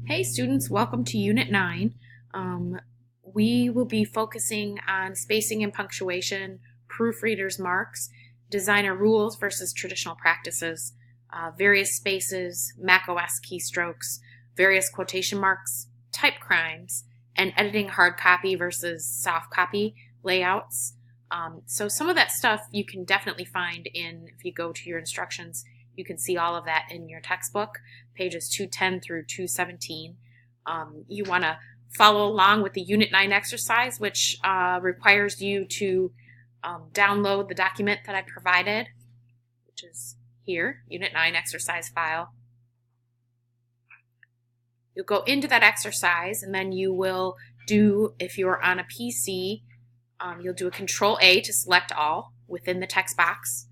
Hey students, welcome to Unit 9. We will be focusing on spacing and punctuation, proofreaders' marks, designer rules versus traditional practices, various spaces, macOS keystrokes, various quotation marks, type crimes, and editing hard copy versus soft copy layouts. So some of that stuff you can definitely find if you go to your instructions. You can see all of that in your textbook, pages 210 through 217. You want to follow along with the Unit 9 exercise, which requires you to download the document that I provided, which is here, Unit 9 exercise file. You'll go into that exercise, and then you will do, if you're on a PC, you'll do a Control-A to select all within the text box.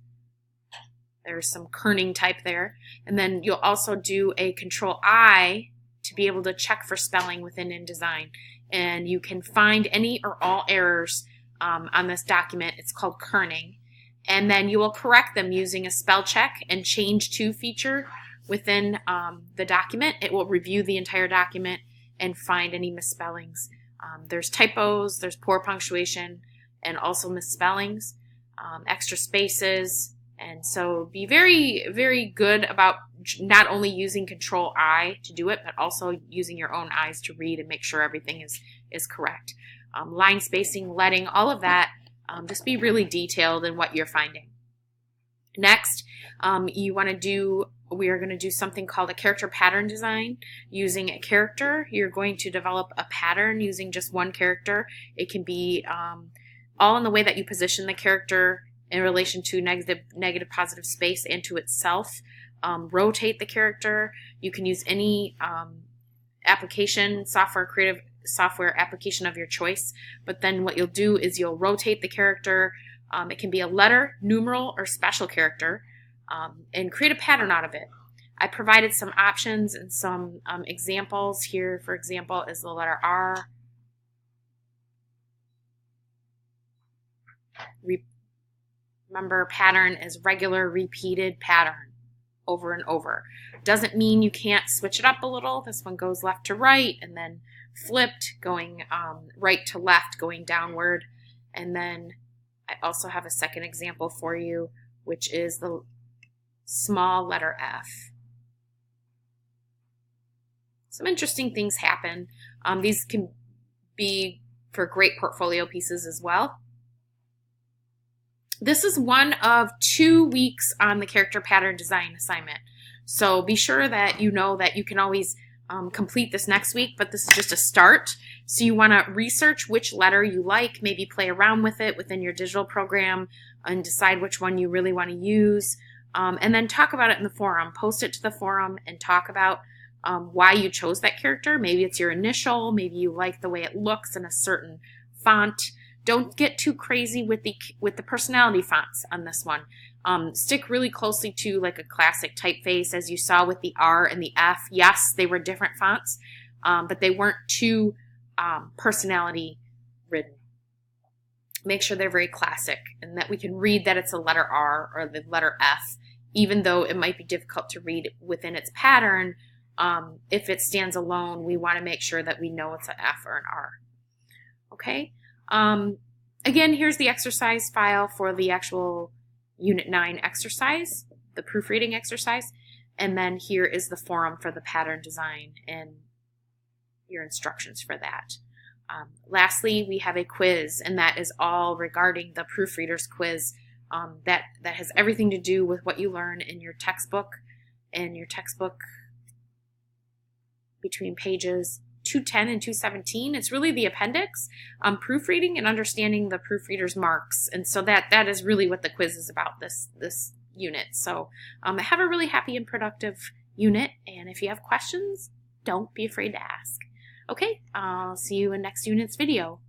There's some kerning type there. And then you'll also do a Control-I to be able to check for spelling within InDesign. And you can find any or all errors on this document. It's called kerning. And then you will correct them using a spell check and change to feature within the document. It will review the entire document and find any misspellings. There's typos, there's poor punctuation, and also misspellings, extra spaces. And so be very, very good about not only using Control-I to do it, but also using your own eyes to read and make sure everything is correct. Line spacing, leading, all of that, just be really detailed in what you're finding. Next, we are going to do something called a character pattern design. Using a character, you're going to develop a pattern using just one character. It can be all in the way that you position the character in relation to negative, positive space and to itself. Rotate the character. You can use any application, creative software application of your choice. But then what you'll do is you'll rotate the character. It can be a letter, numeral, or special character, and create a pattern out of it. I provided some options and some examples here. For example, is the letter R. Remember, pattern is regular, repeated pattern over and over. Doesn't mean you can't switch it up a little. This one goes left to right and then flipped, going right to left, going downward. And then I also have a second example for you, which is the small letter F. Some interesting things happen. These can be for great portfolio pieces as well. This is one of 2 weeks on the character pattern design assignment. So be sure that you know that you can always complete this next week, but this is just a start. So you want to research which letter you like, maybe play around with it within your digital program and decide which one you really want to use. And then talk about it in the forum. Post it to the forum and talk about why you chose that character. Maybe it's your initial, maybe you like the way it looks in a certain font. Don't get too crazy with the personality fonts on this one. Stick really closely to like a classic typeface, as you saw with the R and the F. Yes, they were different fonts, but they weren't too personality ridden. Make sure they're very classic and that we can read that it's a letter R or the letter F, even though it might be difficult to read within its pattern. If it stands alone, we want to make sure that we know it's an F or an R. Okay? Again, here's the exercise file for the actual Unit 9 exercise, the proofreading exercise, and then here is the forum for the pattern design and your instructions for that. Lastly, we have a quiz, and that is all regarding the proofreader's quiz. That has everything to do with what you learn in your textbook, between pages 210 and 217. It's really the appendix, proofreading and understanding the proofreader's marks. And so that is really what the quiz is about, this unit. So have a really happy and productive unit. And if you have questions, don't be afraid to ask. Okay, I'll see you in next unit's video.